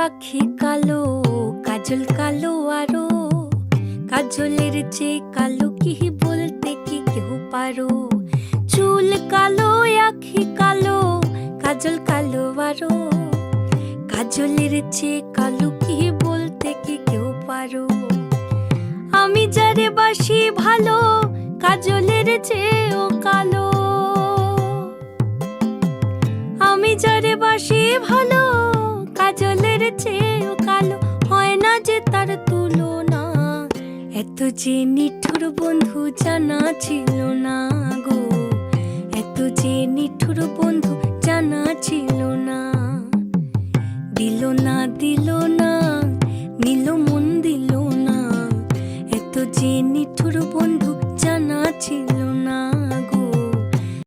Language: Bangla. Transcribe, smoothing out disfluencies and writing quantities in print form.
আখি কালো, কাজল কালো আরো, কাজলের চেয়ে কালো কি বলতে কি কেউ পারো? চুল কালো, আখি কালো, কাজল কালো আরো, কাজলের চেয়ে কালো কি বলতে কি কেউ পারো? আমি যারে বাসি ভালো, কাজলের চেয়েও কালো। আমি যারে বাসি ভালো, কাজলের চেয়েও কালো। হয় না যে তার তুলনা, এত যে নিঠুর বন্ধু জানা ছিল না গো।